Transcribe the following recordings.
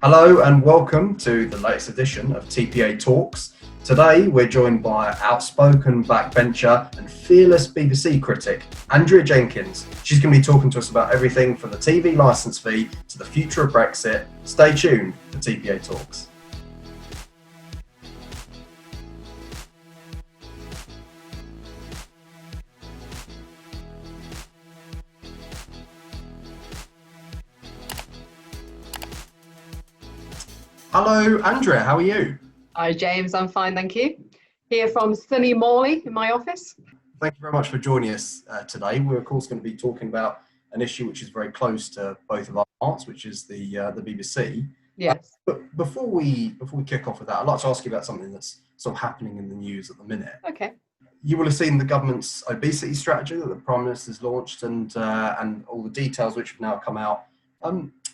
Hello and welcome to the latest edition of TPA Talks. Today we're joined by outspoken backbencher and fearless BBC critic, Andrea Jenkyns. She's going to be talking to us about everything from the TV licence fee to the future of Brexit. Stay tuned for TPA Talks. Hello Andrea, how are you? Hi James, I'm fine, thank you. Here from sunny Morley in my office. Thank you very much for joining us today. We're of course going to be talking about an issue which is very close to both of our hearts, which is the BBC. Yes. But before we kick off with that, I'd like to ask you about something that's sort of happening in the news at the minute. Okay. You will have seen the government's obesity strategy that the Prime Minister's launched, and all the details which have now come out.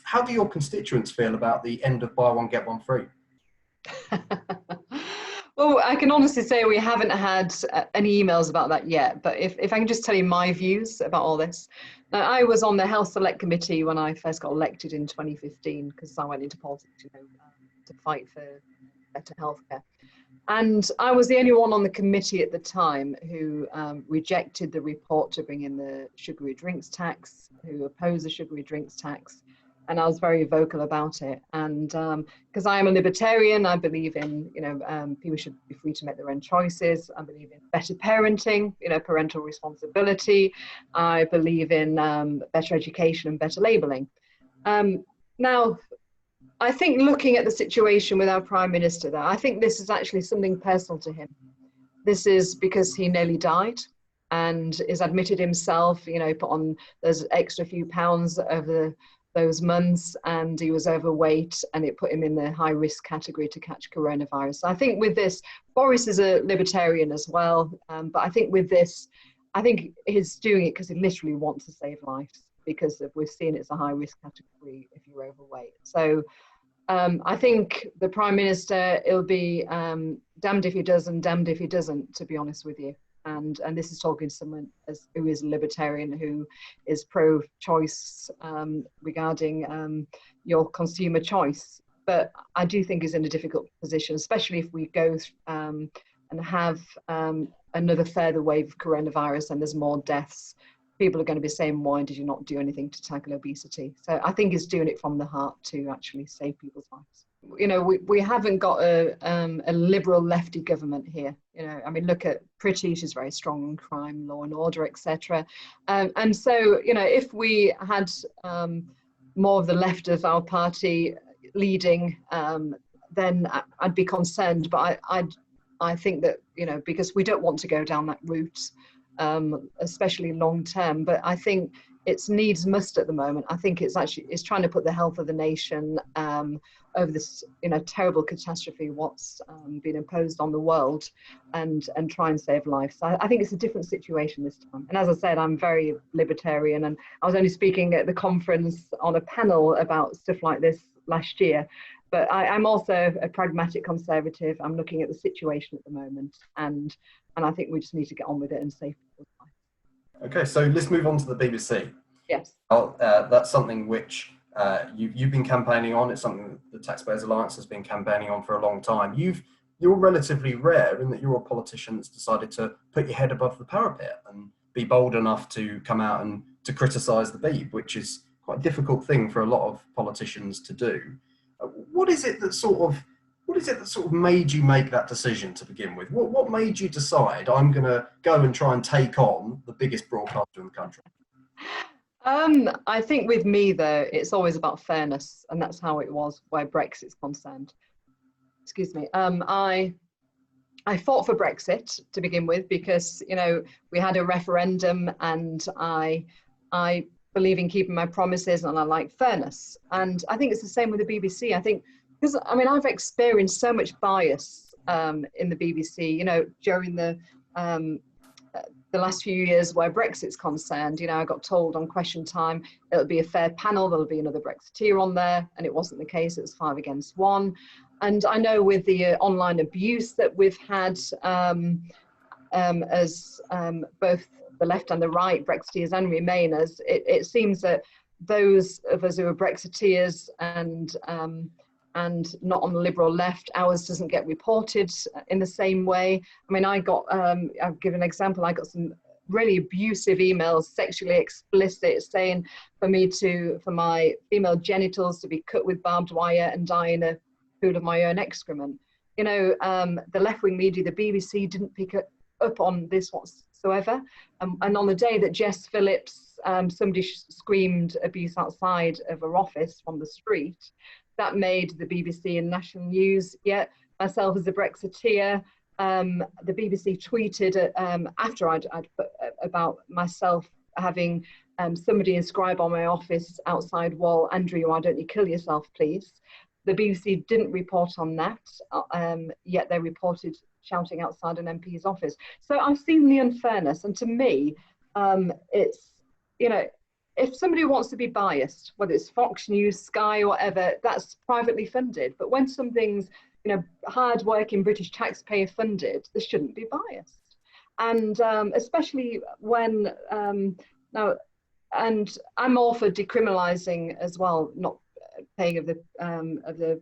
How do your constituents feel about the end of buy one get one free? Well, I can honestly say we haven't had any emails about that yet, but if I can just tell you my views about all this. Now, I was on the Health Select Committee when I first got elected in 2015 because I went into politics, to fight for better healthcare. And I was the only one on the committee at the time who rejected the report to bring in the sugary drinks tax, who opposed the sugary drinks tax. And I was very vocal about it. And because I am a libertarian, I believe in, people should be free to make their own choices. I believe in better parenting, parental responsibility. I believe in better education and better labelling. Now, I think looking at the situation with our Prime Minister there, I think this is actually something personal to him. This is because he nearly died and is admitted himself, put on those extra few pounds over those months, and he was overweight, and it put him in the high risk category to catch coronavirus. So I think with this, Boris is a libertarian as well, but I think with this, I think he's doing it because he literally wants to save lives, because we've seen it's a high risk category if you're overweight. So I think the Prime Minister, it'll be damned if he does and damned if he doesn't, to be honest with you. And this is talking to someone who is a libertarian, who is pro-choice regarding your consumer choice. But I do think he's in a difficult position, especially if we go and have another further wave of coronavirus and there's more deaths. People are going to be saying, why did you not do anything to tackle obesity? So I think he's doing it from the heart to actually save people's lives. We haven't got a liberal lefty government here. Look at Pretty, she's very strong on crime, law and order, etc. And so, if we had more of the left of our party leading, then I'd be concerned. But I think that, because we don't want to go down that route, especially long term. But I think it's needs must at the moment. I think it's trying to put the health of the nation over this terrible catastrophe what's been imposed on the world, and try and save lives. So I think it's a different situation this time. And as I said, I'm very libertarian, and I was only speaking at the conference on a panel about stuff like this last year. But I'm also a pragmatic conservative. I'm looking at the situation at the moment, and I think we just need to get on with it and save people's lives. Okay, so let's move on to the BBC. Yes. That's something which you've been campaigning on. It's something that the Taxpayers Alliance has been campaigning on for a long time. You're relatively rare in that you're a politician that's decided to put your head above the parapet and be bold enough to come out and to criticise the Beeb, which is quite a difficult thing for a lot of politicians to do. What is it that sort of made you make that decision to begin with? What made you decide I'm going to go and try and take on the biggest broadcaster in the country? I think with me, though, it's always about fairness, and that's how it was where Brexit's concerned. Excuse me. I fought for Brexit to begin with because, we had a referendum, and I believe in keeping my promises, and I like fairness. And I think it's the same with the BBC. I think because I've experienced so much bias in the BBC, during the last few years where Brexit's concerned. I got told on Question Time it'll be a fair panel, there'll be another Brexiteer on there, and it wasn't the case. It was 5 against 1. And I know with the online abuse that we've had as both the left and the right, Brexiteers and Remainers, it seems that those of us who are Brexiteers and and not on the liberal left. Ours doesn't get reported in the same way. I mean, I'll give an example. I got some really abusive emails, sexually explicit, saying for my female genitals to be cut with barbed wire and die in a pool of my own excrement. You know, the left-wing media, the BBC, didn't pick up on this whatsoever. And on the day that Jess Phillips, somebody screamed abuse outside of her office from the street, that made the BBC and national news. Yet myself as a Brexiteer, the BBC tweeted after I'd put about myself having somebody inscribe on my office outside wall, Andrea, why don't you kill yourself, please? The BBC didn't report on that, yet they reported shouting outside an MP's office. So I've seen the unfairness, and to me, it's, you know, if somebody wants to be biased, whether it's Fox News, Sky, or whatever, that's privately funded. But when something's, you know, hard-working British taxpayer funded, there shouldn't be biased. And especially when now, and I'm all for decriminalising as well, not paying of the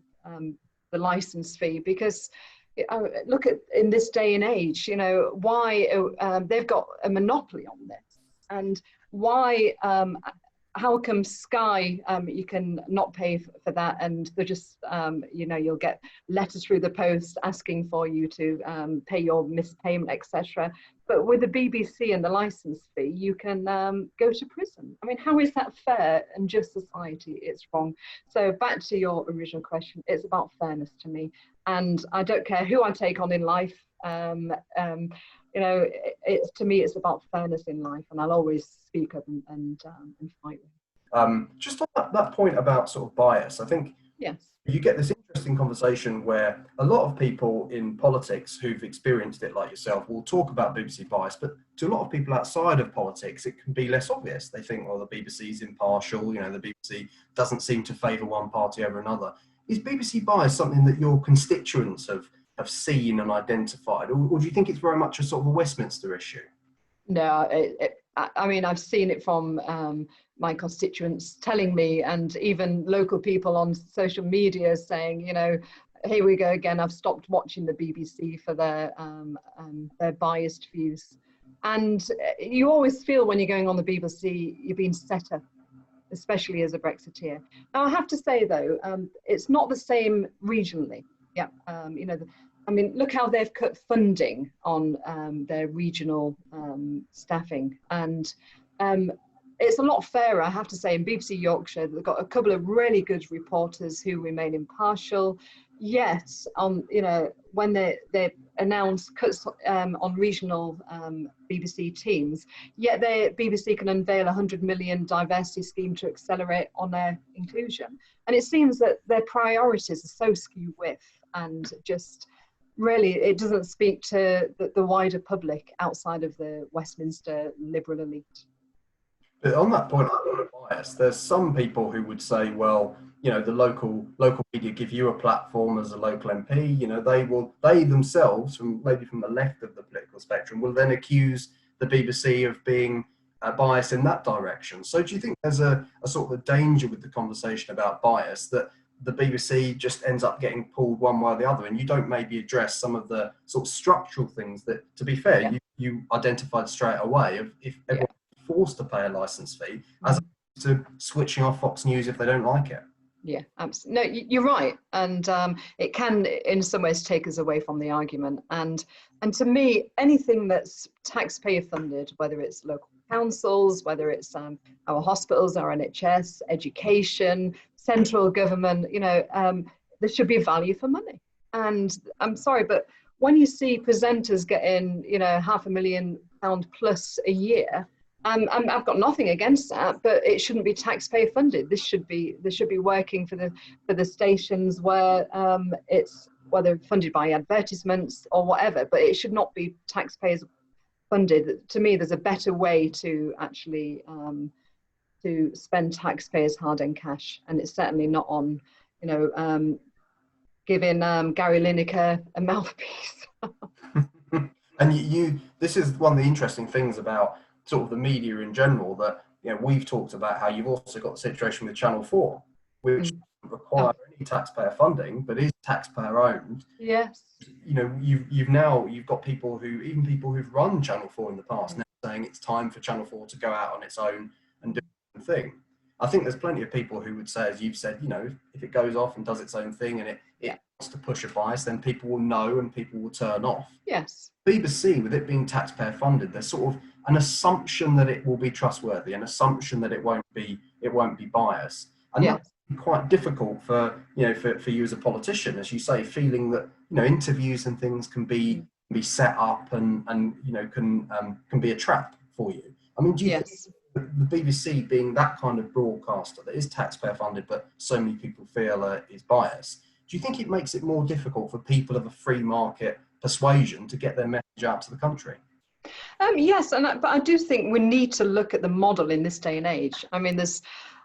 license fee, because look at in this day and age, you know, why they've got a monopoly on this, and why how come Sky you can not pay for that, and they're just you know, you'll get letters through the post asking for you to pay your missed payment, etc. But with the BBC and the license fee, you can go to prison. I mean, how is that fair and just society? It's wrong. So back to your original question, it's about fairness to me, and I don't care who I take on in life. You know, it's, to me, it's about fairness in life, and I'll always speak up and fight. Just on that point about sort of bias, I think yes, you get this interesting conversation where a lot of people in politics who've experienced it, like yourself, will talk about BBC bias, but to a lot of people outside of politics, it can be less obvious. They think, well, the BBC is impartial, you know, the BBC doesn't seem to favour one party over another. Is BBC bias something that your constituents have seen and identified, or do you think it's very much a sort of a Westminster issue? No, I mean, I've seen it from my constituents telling me, and even local people on social media saying, you know, here we go again, I've stopped watching the BBC for their biased views. And you always feel when you're going on the BBC, you're being set up, especially as a Brexiteer. Now, I have to say, though, it's not the same regionally. Yeah, you know, I mean, look how they've cut funding on their regional staffing. And it's a lot fairer, I have to say, in BBC Yorkshire. They've got a couple of really good reporters who remain impartial. Yes, you know, when they announce cuts on regional BBC teams, yet the BBC can unveil a 100 million diversity scheme to accelerate on their inclusion. And it seems that their priorities are so skew with, and just really, it doesn't speak to the wider public outside of the Westminster liberal elite. But on that point of bias, there's some people who would say, well, you know, the local media give you a platform as a local MP. You know, they themselves, from maybe from the left of the political spectrum, will then accuse the BBC of being biased in that direction. So do you think there's a sort of a danger with the conversation about bias, that the BBC just ends up getting pulled one way or the other, and you don't maybe address some of the sort of structural things that, to be fair, you identified straight away, if everyone's forced to pay a license fee, as opposed to switching off Fox News if they don't like it? Yeah, absolutely. No, you're right, and it can, in some ways, take us away from the argument. And to me, anything that's taxpayer funded, whether it's local councils, whether it's our hospitals, our NHS, education, central government, you know, there should be value for money. And I'm sorry, but when you see presenters getting, you know, £500,000 plus a year, I've got nothing against that, but it shouldn't be taxpayer funded. This should be working for the stations where it's, whether funded by advertisements or whatever, but it should not be taxpayers funded. To me, there's a better way to actually to spend taxpayers' hard-earned cash, and it's certainly not on, you know, giving Gary Lineker a mouthpiece. And this is one of the interesting things about sort of the media in general, that, you know, we've talked about how you've also got the situation with Channel 4, which require any taxpayer funding, but is taxpayer owned. Yes. You know, you've got people who've run Channel 4 in the past now saying it's time for Channel 4 to go out on its own and do its own thing. I think there's plenty of people who would say, as you've said, you know, if it goes off and does its own thing and it wants to push a bias, then people will know and people will turn off. Yes. BBC, with it being taxpayer funded, there's sort of an assumption that it will be trustworthy, an assumption that it won't be biased, and that's quite difficult for you as a politician, as you say, feeling that, you know, interviews and things can be set up and you know, can be a trap for you. I mean, do you think the BBC being that kind of broadcaster that is taxpayer funded but so many people feel is biased, do you think it makes it more difficult for people of a free market persuasion to get their message out to the country? Yes, but I do think we need to look at the model in this day and age. I mean,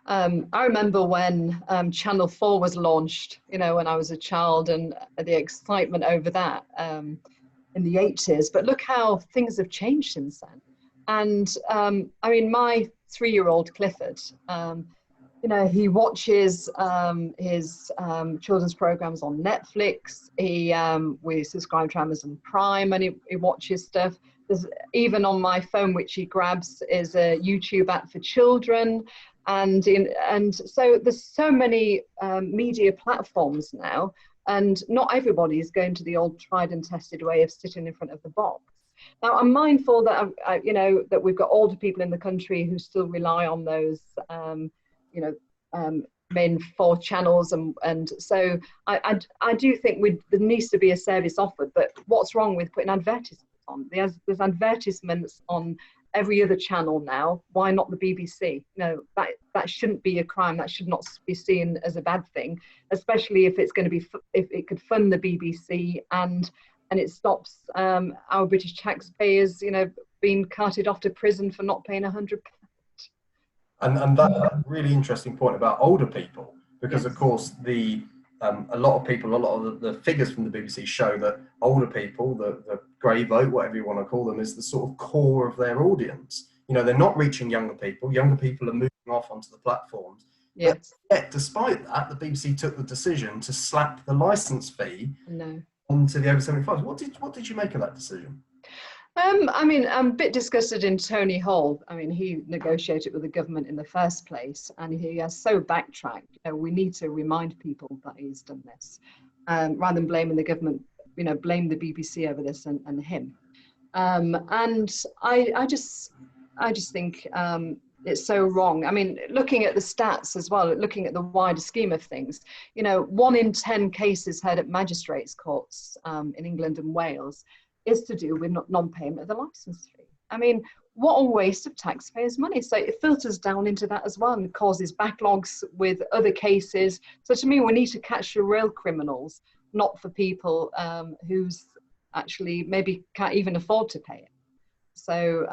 I remember when Channel 4 was launched, you know, when I was a child, and the excitement over that in the 80s. But look how things have changed since then. And I mean, my 3-year-old Clifford, you know, he watches his children's programs on Netflix. We subscribe to Amazon Prime, and he watches stuff. There's even on my phone, which he grabs, is a YouTube app for children. And so there's so many media platforms now, and not everybody is going to the old tried and tested way of sitting in front of the box. Now, I'm mindful that you know, that we've got older people in the country who still rely on those you know, main 4 channels, and so I do think there needs to be a service offered. But what's wrong with putting advertisements on? There's advertisements on every other channel now. Why not the BBC? No, that shouldn't be a crime. That should not be seen as a bad thing, especially if it's going to be, if it could fund the BBC and it stops our British taxpayers, you know, being carted off to prison for not paying £100. And that really interesting point about older people, because of course a lot of the figures from the BBC show that older people, the grey vote, whatever you want to call them, is the sort of core of their audience. You know, they're not reaching younger people. Younger people are moving off onto the platforms. Yes. But yet, despite that, the BBC took the decision to slap the licence fee onto the over 75s. What did you make of that decision? I mean, I'm a bit disgusted in Tony Hall. I mean, he negotiated with the government in the first place, and he has so backtracked. You know, we need to remind people that he's done this, rather than blaming the government. You know, blame the BBC over this and him. And I just think it's so wrong. I mean, looking at the stats as well, looking at the wider scheme of things, you know, 1 in 10 cases heard at magistrates' courts in England and Wales is to do with non-payment of the licence fee. I mean, what a waste of taxpayers' money. So it filters down into that as well and causes backlogs with other cases. So to me, we need to catch the real criminals, not for people who's actually maybe can't even afford to pay it. So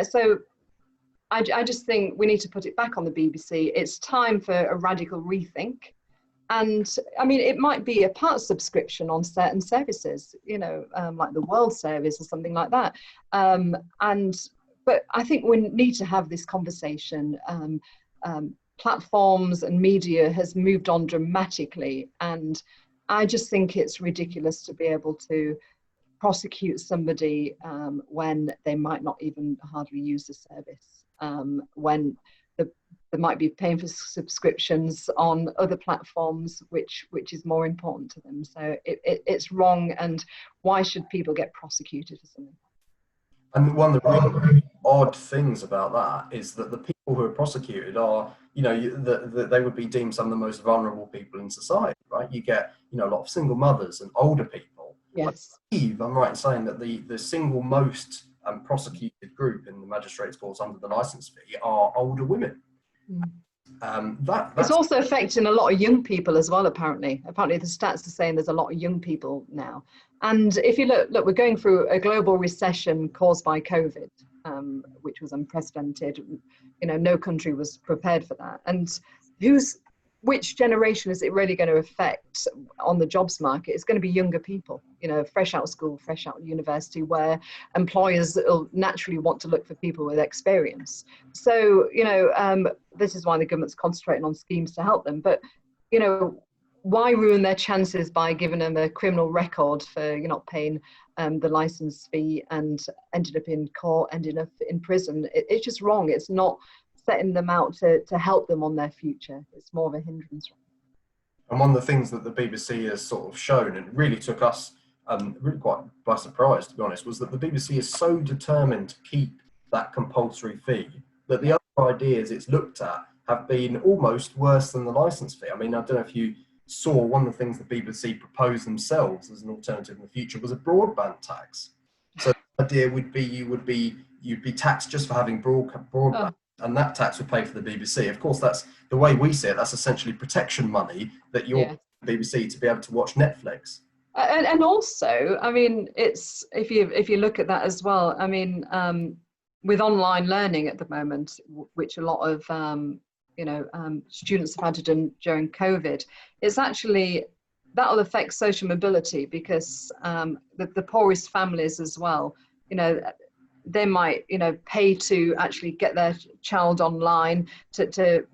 so I just think we need to put it back on the BBC. It's time for a radical rethink. And I mean, it might be a part subscription on certain services, you know, like the World Service or something like that. But I think we need to have this conversation. Platforms and media has moved on dramatically, and I just think it's ridiculous to be able to prosecute somebody when they might not even hardly use the service, when they might be paying for subscriptions on other platforms, which is more important to them. So it's wrong, and why should people get prosecuted for something? And one of the really odd things about that is that the people who are prosecuted are, you know, they would be deemed some of the most vulnerable people in society, right? You get, you know, a lot of single mothers and older people. Yes. I believe I'm right in saying that the single most prosecuted group in the magistrates' courts under the licence fee are older women. It's also affecting a lot of young people as well, apparently. Apparently the stats are saying there's a lot of young people now. And if you look, we're going through a global recession caused by COVID, which was unprecedented. You know, no country was prepared for that. And which generation is it really going to affect on the jobs market? It's going to be younger people, you know, fresh out of school, fresh out of university, where employers will naturally want to look for people with experience. So, you know, this is why the government's concentrating on schemes to help them. But why ruin their chances by giving them a criminal record for you're not paying the license fee and ended up in court, ended up in prison? It's just wrong. It's not setting them out to help them on their future. It's more of a hindrance. And one of the things that the BBC has sort of shown, and it really took us really quite by surprise, to be honest, was that the BBC is so determined to keep that compulsory fee that the other ideas it's looked at have been almost worse than the license fee. I mean, I don't know if you saw, one of the things the BBC proposed themselves as an alternative in the future was a broadband tax. So the idea would be you'd be taxed just for having broadband, and that tax would pay for the BBC. Of course, that's the way we see it. That's essentially protection money that you're the BBC to be able to watch Netflix. And also, I mean, it's if you look at that as well. I mean, with online learning at the moment, which a lot of students have had to do during COVID, it's actually that will affect social mobility because the poorest families as well, they might pay to actually get their child online to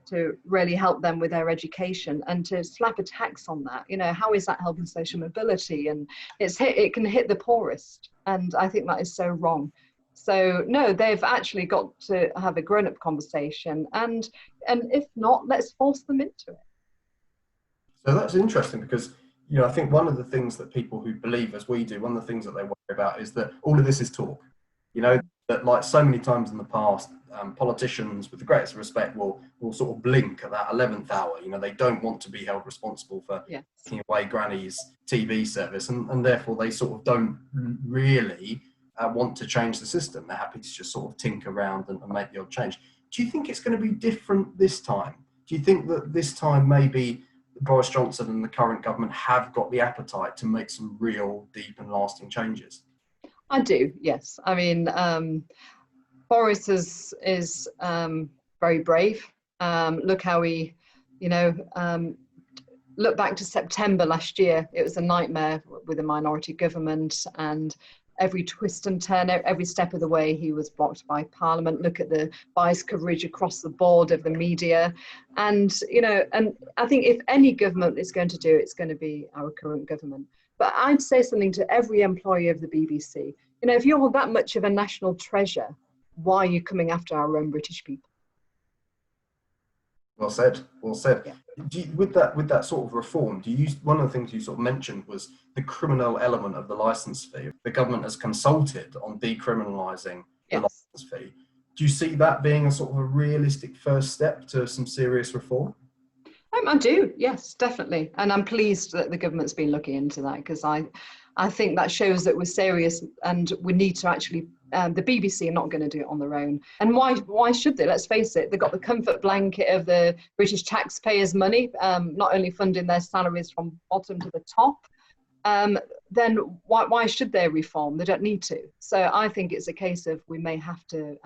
really help them with their education, and to slap a tax on that, how is that helping social mobility? And it can hit the poorest, and I think that is so wrong. So no, they've actually got to have a grown-up conversation, and if not, let's force them into it. So that's interesting because I think one of the things that people who believe as we do, one of the things that they worry about is that all of this is talk. That like so many times in the past, politicians, with the greatest respect, will sort of blink at that 11th hour. They don't want to be held responsible for taking away Granny's TV service, and therefore they sort of don't really want to change the system. They're happy to just sort of tinker around and make the odd change. Do you think it's going to be different this time? Do you think that this time maybe Boris Johnson and the current government have got the appetite to make some real deep and lasting changes? I do, yes. I mean, Boris is very brave. Look how he, look back to September last year. It was a nightmare with a minority government, and every twist and turn, every step of the way, he was blocked by Parliament. Look at the bias coverage across the board of the media. And, and I think if any government is going to do it, it's going to be our current government. But I'd say something to every employee of the BBC. If you're that much of a national treasure, why are you coming after our own British people? Well said. Well said. Yeah. With that sort of reform, one of the things you sort of mentioned was the criminal element of the licence fee. The government has consulted on decriminalising the licence fee. Do you see that being a sort of a realistic first step to some serious reform? I do, yes, definitely. And I'm pleased that the government's been looking into that, because I think that shows that we're serious, and we need to actually, the BBC are not going to do it on their own. And why should they? Let's face it, they've got the comfort blanket of the British taxpayers' money, not only funding their salaries from bottom to the top. Then why should they reform? They don't need to. So I think it's a case of we may have to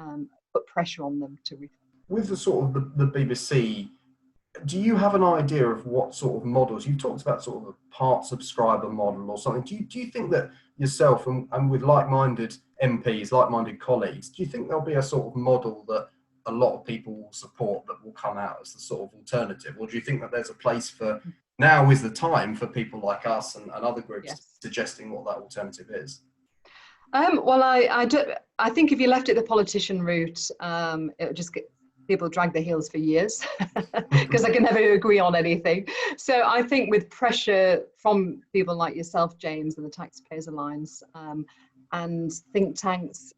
put pressure on them to reform. With the sort of the BBC, do you have an idea of what sort of models? You've talked about sort of a part subscriber model or something. Do you think that yourself and with like-minded MPs, like-minded colleagues, do you think there'll be a sort of model that a lot of people will support that will come out as the sort of alternative? Or do you think that there's a place for, now is the time for people like us and other groups suggesting what that alternative is? Well, I think if you left it the politician route, it would just get people drag their heels for years because they can never agree on anything. So I think with pressure from people like yourself, James, and the Taxpayers Alliance and think tanks,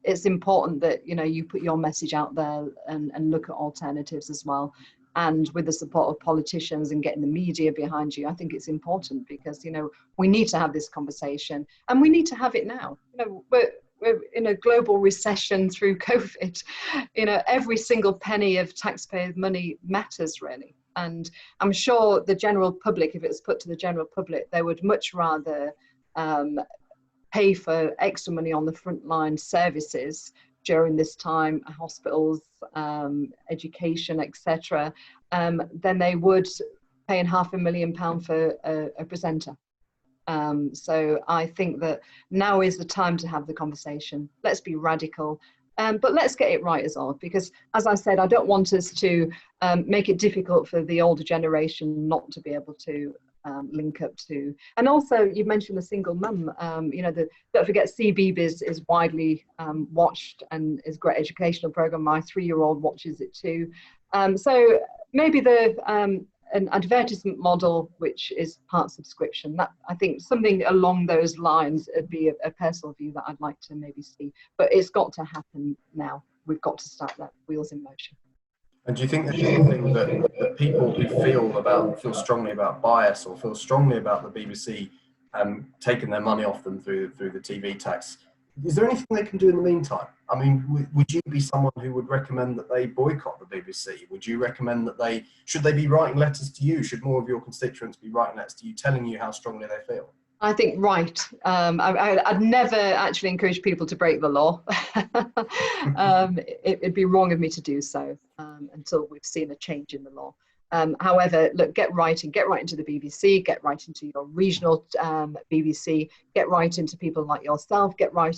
it's important that you put your message out there and look at alternatives as well. And with the support of politicians and getting the media behind you, I think it's important because we need to have this conversation, and we need to have it now. We're in a global recession through COVID. Every single penny of taxpayer money matters, really. And I'm sure the general public, if it was put to the general public, they would much rather pay for extra money on the frontline services during this time, hospitals, education, etc., than they would paying £500,000 for a presenter. So I think that now is the time to have the conversation. Let's be radical. But let's get it right as well, because as I said, I don't want us to make it difficult for the older generation not to be able to link up to. And also, you mentioned the single mum. Don't forget, CBeeb is widely watched and is a great educational program. My 3-year-old watches it too. So maybe an advertisement model which is part subscription. That, I think, something along those lines would be a personal view that I'd like to maybe see. But it's got to happen now. We've got to start that wheels in motion. And do you think there's anything that people who feel strongly about bias or feel strongly about the BBC taking their money off them through the TV tax, is there anything they can do in the meantime? I mean, would you be someone who would recommend that they boycott the BBC? Would you recommend that should they be writing letters to you? Should more of your constituents be writing letters to you telling you how strongly they feel? I think I'd never actually encourage people to break the law. It'd be wrong of me to do so until we've seen a change in the law. However, look, get right into the BBC, get right into your regional BBC, get right into people like yourself, get right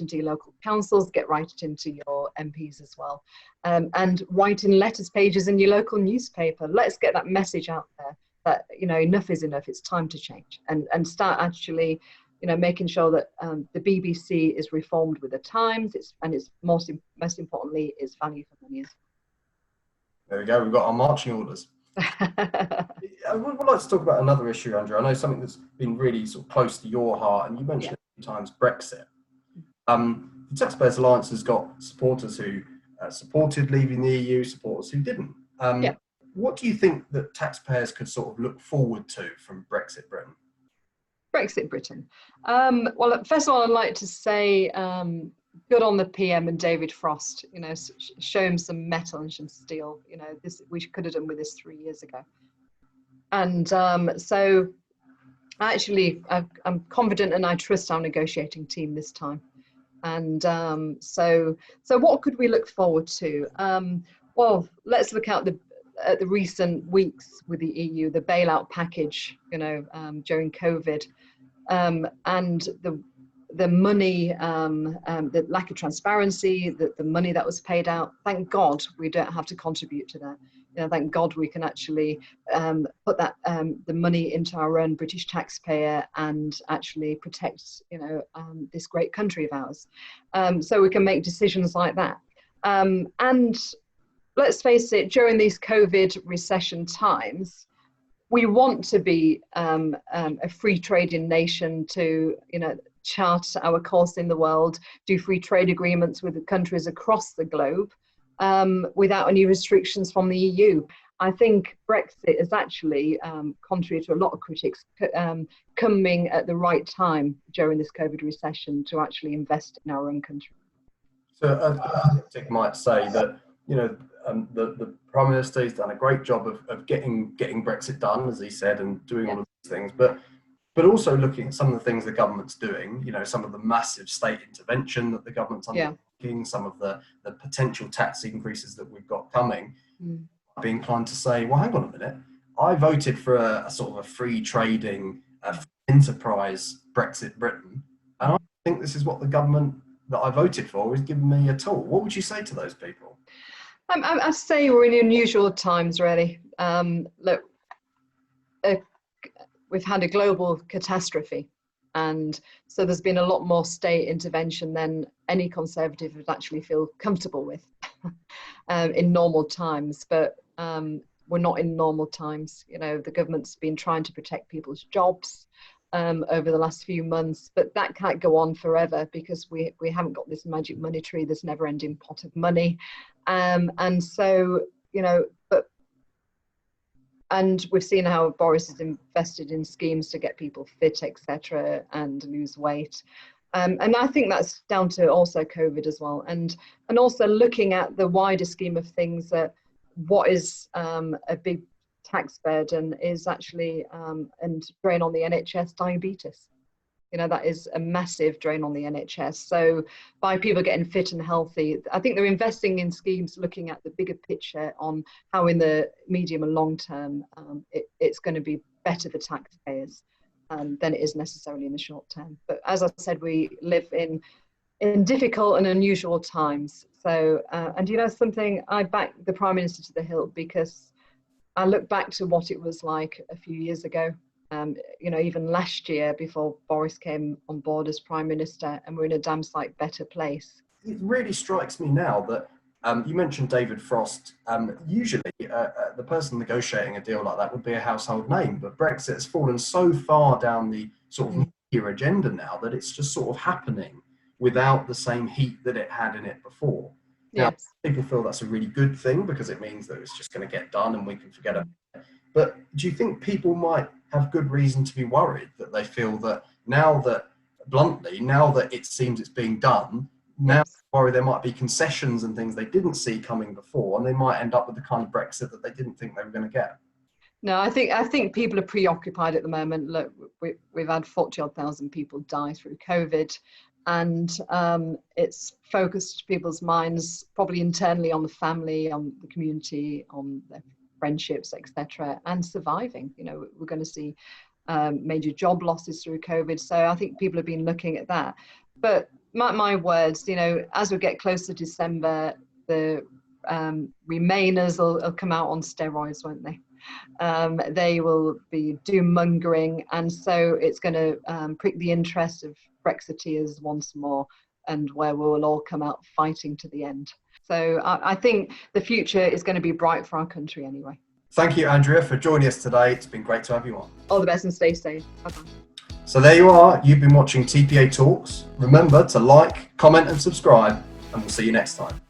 into your local councils, get right into your MPs as well, and write in letters pages in your local newspaper. Let's get that message out there that, enough is enough. It's time to change and start actually, making sure that the BBC is reformed with the times. It's most importantly, it's value for money. There we go. We've got our marching orders. I would like to talk about another issue, Andrea. I know something that's been really sort of close to your heart, and you mentioned it a few times, Brexit. The Taxpayers Alliance has got supporters who supported leaving the EU, supporters who didn't. What do you think that taxpayers could sort of look forward to from Brexit Britain? Brexit Britain. Well, first of all, I'd like to say good on the PM and David Frost. Show him some metal and some steel. We could have done with this 3 years ago. And so actually, I'm confident and I trust our negotiating team this time. And so what could we look forward to? Well, let's look at the recent weeks with the EU, the bailout package, during COVID, and the money, the lack of transparency, the money that was paid out. Thank God we don't have to contribute to that. Thank God we can actually put that the money into our own British taxpayer and actually protect, this great country of ours. So we can make decisions like that. And let's face it, during these COVID recession times, we want to be a free trading nation to, chart our course in the world, do free trade agreements with the countries across the globe without any restrictions from the EU. I think Brexit is actually, contrary to a lot of critics, coming at the right time during this COVID recession to actually invest in our own country. So a critic might say that, the Prime Minister has done a great job of getting Brexit done, as he said, and doing all of these things, but also looking at some of the things the government's doing, some of the massive state intervention that the government's undertaking, some of the potential tax increases that we've got coming, I'd be inclined to say, well, hang on a minute, I voted for a sort of a free trading enterprise Brexit Britain, and I think this is what the government that I voted for is giving me a tool. What would you say to those people? I'd say we're in unusual times, really. Look, we've had a global catastrophe, and so there's been a lot more state intervention than any Conservative would actually feel comfortable with in normal times. But we're not in normal times. The government's been trying to protect people's jobs over the last few months, but that can't go on forever because we haven't got this magic money tree, this never-ending pot of money, and so and we've seen how Boris has invested in schemes to get people fit, etc., and lose weight, and I think that's down to also COVID as well, and also looking at the wider scheme of things, that what is a big tax burden is actually and drain on the NHS, diabetes. That is a massive drain on the NHS. So by people getting fit and healthy, I think they're investing in schemes looking at the bigger picture on how in the medium and long term it's going to be better for taxpayers than it is necessarily in the short term. But as I said, we live in in difficult and unusual times. So, and you know something, I back the Prime Minister to the hilt, because I look back to what it was like a few years ago, you know, even last year before Boris came on board as Prime Minister, and we're in a damn sight better place. It really strikes me now that you mentioned David Frost. Usually, the person negotiating a deal like that would be a household name, but Brexit has fallen so far down the sort of media agenda now that it's just sort of happening without the same heat that it had in it before. Now, Yes. people feel that's a really good thing because it means that it's just going to get done and we can forget about it. But do you think people might have good reason to be worried that they feel that now that, bluntly, now that it seems it's being done, now Yes. worry there might be concessions and things they didn't see coming before, and they might end up with the kind of Brexit that they didn't think they were going to get? No, I think people are preoccupied at the moment. Look, we've had 40-odd thousand people die through COVID, and it's focused people's minds probably internally on the family, on the community, on their friendships, etc., and surviving. You know, we're going to see major job losses through COVID. So I think people have been looking at that. But my words, you know, as we get closer to December, the Remainers will come out on steroids, won't they? They will be doom mongering, and so it's going to prick the interest of Brexiteers once more, and where we will all come out fighting to the end. So I think the future is going to be bright for our country anyway. Thank you, Andrea, for joining us today. It's been great to have you on. All the best and stay safe. Bye-bye. So there you are. You've been watching TPA Talks. Remember to like, comment and subscribe, and we'll see you next time.